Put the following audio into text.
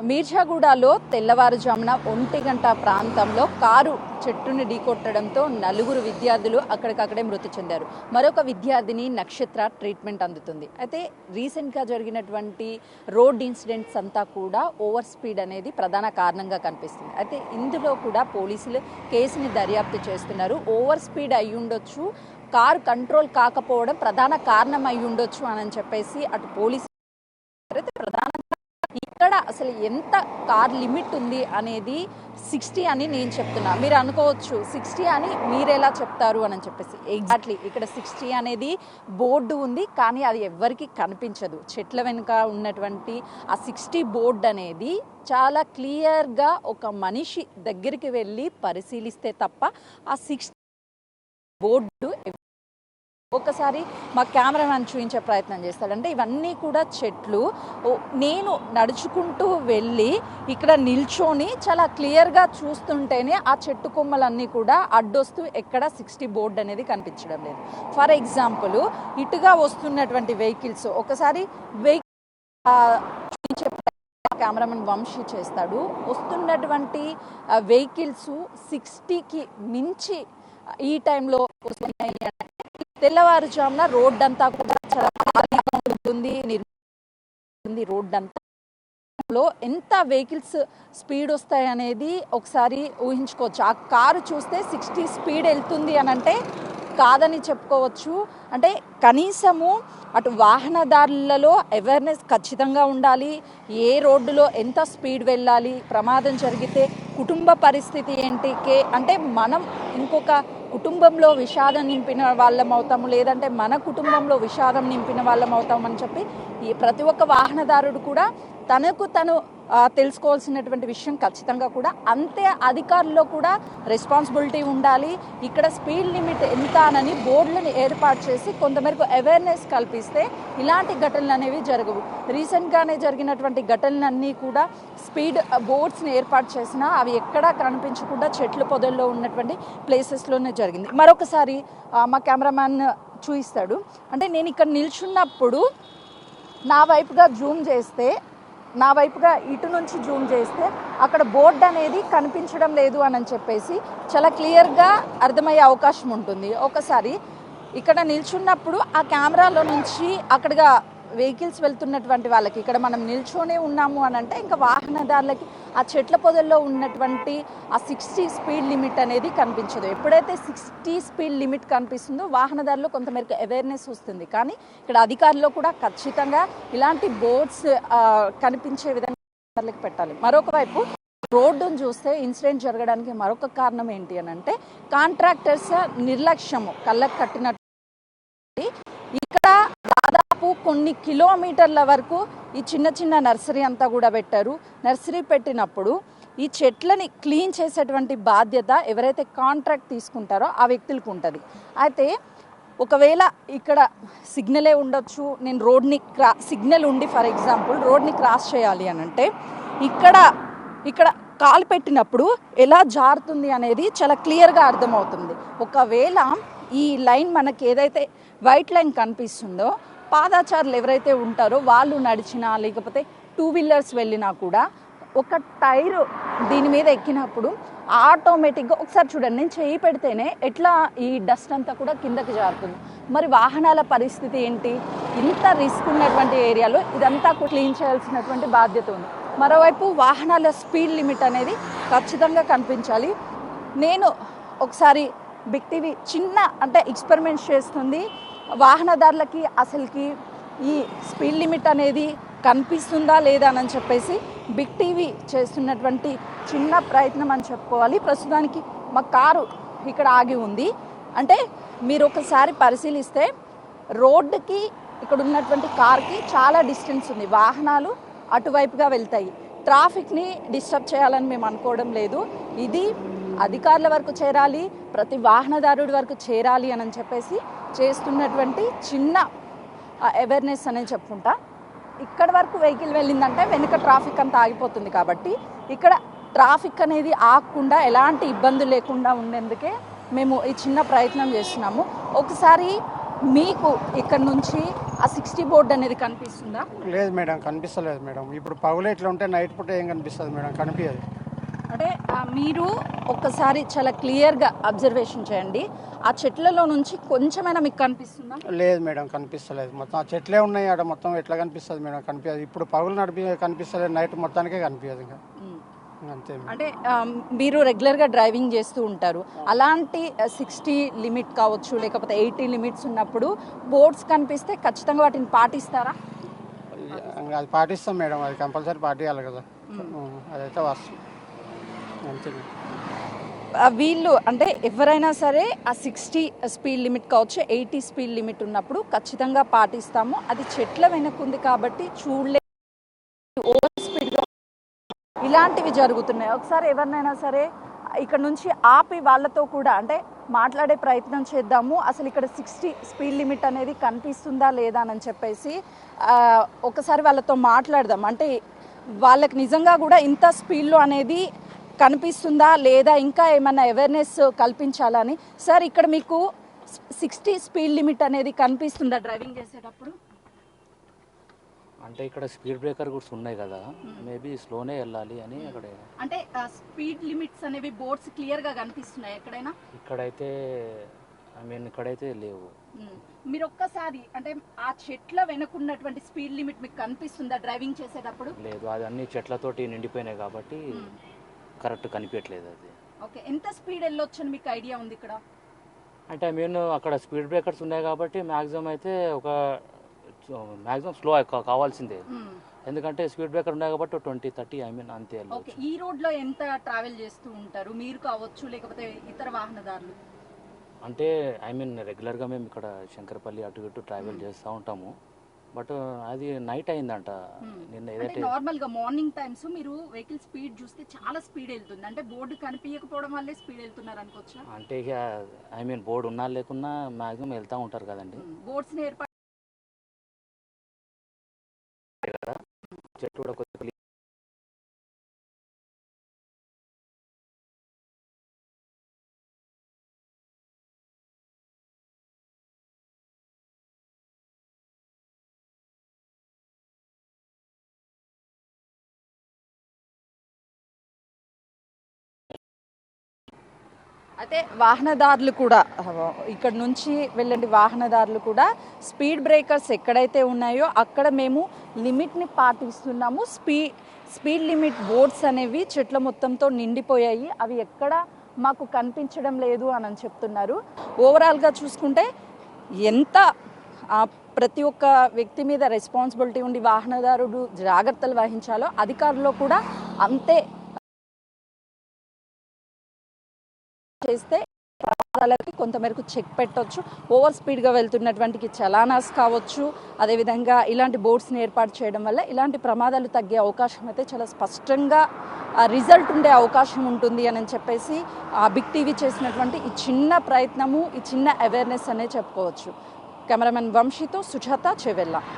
మీర్జాగూడలో తెల్లవారుజామున 1 గంట ప్రాంతంలో కారు చెట్టుని ఢీకొట్టడంతో నలుగురు విద్యార్థులు అక్కడికక్కడే మృతి చెందారు. మరొక విద్యార్థిని నక్షత్ర ట్రీట్మెంట్ అందుతుంది. అయితే రీసెంట్గా జరిగినటువంటి రోడ్ ఇన్సిడెంట్స్ అంతా కూడా ఓవర్ స్పీడ్ అనేది ప్రధాన కారణంగా కనిపిస్తుంది. అయితే ఇందులో కూడా పోలీసులు కేసుని దర్యాప్తు చేస్తున్నారు. ఓవర్ స్పీడ్ అయి ఉండొచ్చు, కారు కంట్రోల్ కాకపోవడం ప్రధాన కారణం అయి ఉండొచ్చు అని చెప్పేసి అటు పోలీసులు ప్రధానంగా ఇక్కడ అసలు ఎంత కార్ లిమిట్ ఉంది అనేది 60 అని నేను చెప్తున్నా. మీరు అనుకోవచ్చు 60 అని మీరు ఎలా చెప్తారు అని చెప్పేసి. ఎగ్జాక్ట్లీ ఇక్కడ 60 అనేది బోర్డు ఉంది, కానీ అది ఎవ్వరికి కనిపించదు. చెట్ల వెనుక ఉన్నటువంటి ఆ 60 బోర్డు అనేది చాలా క్లియర్గా ఒక మనిషి దగ్గరికి వెళ్ళి పరిశీలిస్తే తప్ప ఆ 60 బోర్డు ఒకసారి మా కెమెరామ్యాన్ చూపించే ప్రయత్నం చేస్తాడంటే ఇవన్నీ కూడా చెట్లు. నేను నడుచుకుంటూ వెళ్ళి ఇక్కడ నిల్చొని చాలా క్లియర్గా చూస్తుంటేనే ఆ చెట్టు కొమ్మలన్నీ కూడా అడ్డొస్తూ ఎక్కడ 60 బోర్డు అనేది కనిపించడం లేదు. ఫర్ ఎగ్జాంపుల్ ఇటుగా వస్తున్నటువంటి వెహికల్స్ ఒకసారి చూపించే కెమెరామెన్ వంశీ చేస్తాడు. వస్తున్నటువంటి వెహికల్స్ 60కి మించి ఈ టైంలో వస్తున్నాయి. తెల్లవారుజామున రోడ్ అంతా కూడా చాలా ఖాళీగా ఉంటుంది. రోడ్ అంతా ఎంత వెహికల్స్ స్పీడ్ వస్తాయి అనేది ఒకసారి ఊహించుకోవచ్చు. ఆ కారు చూస్తే 60 స్పీడ్ వెళ్తుంది అని అంటే కాదని చెప్పుకోవచ్చు. అంటే కనీసము అటు వాహనదారులలో అవేర్నెస్ ఖచ్చితంగా ఉండాలి. ఏ రోడ్డులో ఎంత స్పీడ్ వెళ్ళాలి, ప్రమాదం జరిగితే కుటుంబ పరిస్థితి ఏంటి, అంటే మనం ఇంకొక కుటుంబంలో విషాదం నింపిన వాళ్ళం అవుతాము, లేదంటే మన కుటుంబంలో విషాదం నింపిన వాళ్ళం అవుతామని చెప్పి ఈ ప్రతి ఒక్క వాహనదారుడు కూడా తనకు తను తెలుసుకోవాల్సినటువంటి విషయం ఖచ్చితంగా కూడా అంతే. అధికారుల్లో కూడా రెస్పాన్సిబిలిటీ ఉండాలి. ఇక్కడ స్పీడ్ లిమిట్ ఎంత అని బోర్డులను ఏర్పాటు చేసి కొంతమేరకు అవేర్నెస్ కల్పిస్తే ఇలాంటి ఘటనలు అనేవి జరగవు. రీసెంట్గానే జరిగినటువంటి ఘటనలన్నీ కూడా స్పీడ్ బోర్డ్స్ని ఏర్పాటు చేసినా అవి ఎక్కడా కనిపించకుండా చెట్లు పొదల్లో ఉన్నటువంటి ప్లేసెస్లోనే జరిగింది. మరొకసారి మా కెమెరామ్యాన్ చూపిస్తాడు. అంటే నేను ఇక్కడ నిల్చున్నప్పుడు నా వైపుగా ఇటు నుంచి జూమ్ చేస్తే అక్కడ బోర్డు అనేది కనిపించడం లేదు అని చెప్పేసి చాలా క్లియర్గా అర్థమయ్యే అవకాశం ఉంటుంది. ఒకసారి ఇక్కడ నిల్చున్నప్పుడు ఆ కెమెరాలో నుంచి అక్కడగా వెహికల్స్ వెళ్తున్నటువంటి వాళ్ళకి ఇక్కడ మనం నిల్చొనే ఉన్నాము అని అంటే ఇంకా వాహనదారులకి ఆ చెట్ల పొదల్లో ఉన్నటువంటి ఆ 60 స్పీడ్ లిమిట్ అనేది కనిపించదు. ఎప్పుడైతే 60 స్పీడ్ లిమిట్ కనిపిస్తుందో వాహనదారులు కొంతమేరకు అవేర్నెస్ వస్తుంది. కానీ ఇక్కడ అధికారులు కూడా ఖచ్చితంగా ఇలాంటి బోర్డ్స్ కనిపించే విధంగా పెట్టాలి. మరొక వైపు రోడ్డును చూస్తే ఇన్సిడెంట్ జరగడానికి మరొక కారణం ఏంటి అని అంటే కాంట్రాక్టర్స్ నిర్లక్ష్యము కళ్ళకు కట్టినట్టు. ఇక్కడ దాదాపు కొన్ని కిలోమీటర్ల వరకు ఈ చిన్న చిన్న నర్సరీ అంతా కూడా పెట్టారు. నర్సరీ పెట్టినప్పుడు ఈ చెట్లని క్లీన్ చేసేటువంటి బాధ్యత ఎవరైతే కాంట్రాక్ట్ తీసుకుంటారో ఆ వ్యక్తులకు ఉంటుంది. అయితే ఒకవేళ ఇక్కడ సిగ్నలే ఉండొచ్చు, నేను రోడ్ని సిగ్నల్ ఉండి ఫర్ ఎగ్జాంపుల్ రోడ్ని క్రాస్ చేయాలి అని అంటే ఇక్కడ కాలు పెట్టినప్పుడు ఎలా జారుతుంది అనేది చాలా క్లియర్గా అర్థమవుతుంది. ఒకవేళ ఈ లైన్ మనకి ఏదైతే వైట్ లైన్ కనిపిస్తుందో పాదాచారులు ఎవరైతే ఉంటారో వాళ్ళు నడిచినా లేకపోతే 2 వీలర్స్ వెళ్ళినా కూడా ఒక టైరు దీని మీద ఎక్కినప్పుడు ఆటోమేటిక్గా ఒకసారి చూడండి, నేను చేయి పెడితేనే ఎట్లా ఈ డస్ట్ అంతా కూడా కిందకి జారుతుంది. మరి వాహనాల పరిస్థితి ఏంటి? ఇంత రిస్క్ ఉన్నటువంటి ఏరియాలో ఇదంతా క్లీన్ చేయాల్సినటువంటి బాధ్యత ఉంది. మరోవైపు వాహనాల స్పీడ్ లిమిట్ అనేది ఖచ్చితంగా కనిపించాలి. నేను ఒకసారి బిగ్ టీవీ చిన్న అంటే ఎక్స్పెరిమెంట్స్ చేస్తుంది. వాహనదారులకి అసలుకి ఈ స్పీడ్ లిమిట్ అనేది కనిపిస్తుందా లేదా అని చెప్పేసి బిగ్ టీవీ చేస్తున్నటువంటి చిన్న ప్రయత్నం అని చెప్పుకోవాలి. ప్రస్తుతానికి మా కారు ఇక్కడ ఆగి ఉంది. అంటే మీరు ఒకసారి పరిశీలిస్తే రోడ్డుకి ఇక్కడ ఉన్నటువంటి కార్కి చాలా డిస్టెన్స్ ఉంది. వాహనాలు అటువైపుగా వెళ్తాయి. ట్రాఫిక్ని డిస్టర్బ్ చేయాలని మేము అనుకోవడం లేదు. ఇది అధికారుల వరకు చేరాలి, ప్రతి వాహనదారుడి వరకు చేరాలి అని చెప్పేసి చేస్తున్నటువంటి చిన్న అవేర్నెస్ అనేది చెప్పుకుంటా. ఇక్కడ వరకు వెహికల్ వెళ్ళిందంటే వెనుక ట్రాఫిక్ అంతా ఆగిపోతుంది. కాబట్టి ఇక్కడ ట్రాఫిక్ అనేది ఆగకుండా ఎలాంటి ఇబ్బంది లేకుండా ఉండేందుకే మేము ఈ చిన్న ప్రయత్నం చేస్తున్నాము. ఒకసారి మీకు ఇక్కడ నుంచి ఆ 60 బోర్డు అనేది కనిపిస్తుందా? లేదు మేడం, కనిపిస్తలేదు మేడం. ఇప్పుడు పగులు ఎట్లా ఉంటే నైట్ పూట ఏం కనిపిస్తుంది మేడం? కనిపించదు. అంటే మీరు ఒక్కసారి చాలా క్లియర్గా అబ్జర్వేషన్ చేయండి. ఆ చెట్లలో నుంచి కొంచెమైనా మీకు కనిపిస్తుందా? లేదు మేడం, కనిపిస్తలేదు. మొత్తం ఆ చెట్లే ఉన్నాయి ఆడ, మొత్తం ఎట్లా కనిపిస్తుంది మేడం? కనిపించదు. ఇప్పుడు పగులు కనిపిస్తలేదు, నైట్ మొత్తానికే కనిపించదు. ఇంకా అంతే. అంటే మీరు రెగ్యులర్గా డ్రైవింగ్ చేస్తూ ఉంటారు, అలాంటి 60 లిమిట్ కావచ్చు లేకపోతే 80 లిమిట్స్ ఉన్నప్పుడు బోర్డ్స్ కనిపిస్తే ఖచ్చితంగా వాటిని పాటిస్తారా? అది పాటిస్తాం మేడం, అది కంపల్సరీ పాటియాలి కదా. అదైతే వాస్తవం, అంతే. వీళ్ళు అంటే ఎవరైనా సరే ఆ 60 స్పీడ్ లిమిట్ కావచ్చు, 80 స్పీడ్ లిమిట్ ఉన్నప్పుడు ఖచ్చితంగా పాటిస్తాము. అది చెట్ల వెనక్కుంది కాబట్టి చూడలేదు, ఓవర్ స్పీడ్గా ఇలాంటివి జరుగుతున్నాయి. ఒకసారి ఎవరినైనా సరే ఇక్కడ నుంచి ఆపి వాళ్ళతో కూడా అంటే మాట్లాడే ప్రయత్నం చేద్దాము. అసలు ఇక్కడ 60 స్పీడ్ లిమిట్ అనేది కనిపిస్తుందా లేదా అని చెప్పేసి ఒకసారి వాళ్ళతో మాట్లాడదాం. అంటే వాళ్ళకి నిజంగా కూడా ఇంత స్పీడ్లో అనేది కనిపిస్తుందా లేదా, ఇంకా ఏమైనా అవేర్నెస్ కల్పించాలని. సార్, ఇక్కడ మీకు 60 స్పీడ్ లిమిట్ అనేది కనిపిస్తుందా డ్రైవింగ్ చేసేటప్పుడు? అంటే ఇక్కడ స్పీడ్ బ్రేకర్ కూడా ఉన్నాయి కదా, మేబీ స్లోనే వెళ్ళాలి అని అక్కడ. అంటే స్పీడ్ లిమిట్స్ అనేవి బోర్డ్స్ క్లియర్ గా కనిపిస్తున్నాయి ఎక్కడైనా? ఇక్కడైతే ఇక్కడైతే లేవు. మీరు ఒక్కసారి అంటే ఆ చెట్ల వెనకున్నటువంటి స్పీడ్ లిమిట్ మీకు కనిపిస్తుందా డ్రైవింగ్ చేసేటప్పుడు? లేదు, అది అన్ని చెట్లతోటి నిండిపోయినాయి కాబట్టి కరెక్ట్ కనిపించట్లేదు అది. ఓకే, ఎంత స్పీడ్ వెళ్ళొచ్చు అని మీకు ఐడియా ఉంది ఇక్కడ? అంటే అక్కడ స్పీడ్ బ్రేకర్స్ ఉన్నాయి కాబట్టి మ్యాక్సిమం అయితే మ్యాక్సిమం స్లో కావాల్సిందే. ఎందుకంటే స్పీడ్ బ్రేకర్ ఉన్నాయి కాబట్టి 20-30 అంతే. ఓకే, ఈ రోడ్ లో ఎంత ట్రావెల్ చేస్తూ ఉంటారు మీరు కావచ్చు లేకపోతే ఇతర వాహనదారులు? అంటే రెగ్యులర్గా మేము ఇక్కడ శంకరపల్లి అటు ఇటు ట్రావెల్ చేస్తూ ఉంటాము. బట్ అది నైట్ అయిందంట నిన్న. ఏదైతే నార్మల్ గా మార్నింగ్ టైమ్స్ మీరు వెహికల్ స్పీడ్ చూస్తే చాలా స్పీడ్ వెళ్తుంది, అంటే బోర్డు కనిపించకపోవడం వల్లే స్పీడ్ వెళ్తున్నారు అనుకోవచ్చా? అంటే ఇక బోర్డు ఉన్నా లేకున్నా మాక్సిమం వెళ్తూ ఉంటారు కదండి. బోర్డ్స్ ఏర్పాటు కదా, చెట్టు కూడా కొద్దిగా అయితే వాహనదారులు కూడా ఇక్కడ నుంచి వెళ్ళండి, వాహనదారులు కూడా స్పీడ్ బ్రేకర్స్ ఎక్కడైతే ఉన్నాయో అక్కడ మేము లిమిట్ని పాటిస్తున్నాము. స్పీడ్ లిమిట్ బోర్డ్స్ అనేవి చెట్ల మొత్తంతో నిండిపోయాయి, అవి ఎక్కడ మాకు కనిపించడం లేదు అని చెప్తున్నారు. ఓవరాల్గా చూసుకుంటే ఎంత ప్రతి ఒక్క వ్యక్తి మీద రెస్పాన్సిబిలిటీ ఉండి వాహనదారుడు జాగ్రత్తలు వహించాలో అధికారులు కూడా అంతే చేస్తే ప్రమాదాలకి కొంతమేరకు చెక్ పెట్టవచ్చు. ఓవర్ స్పీడ్గా వెళ్తున్నటువంటి చలానాస్ కావచ్చు, అదేవిధంగా ఇలాంటి బోర్డ్స్ని ఏర్పాటు చేయడం వల్ల ఇలాంటి ప్రమాదాలు తగ్గే అవకాశం అయితే చాలా స్పష్టంగా రిజల్ట్ ఉండే అవకాశం ఉంటుంది అని చెప్పేసి బిగ్ టీవీ చేసినటువంటి ఈ చిన్న ప్రయత్నము, ఈ చిన్న అవేర్నెస్ అనే చెప్పుకోవచ్చు. కెమెరామెన్ వంశీతో సుజాత చెవెల్లా.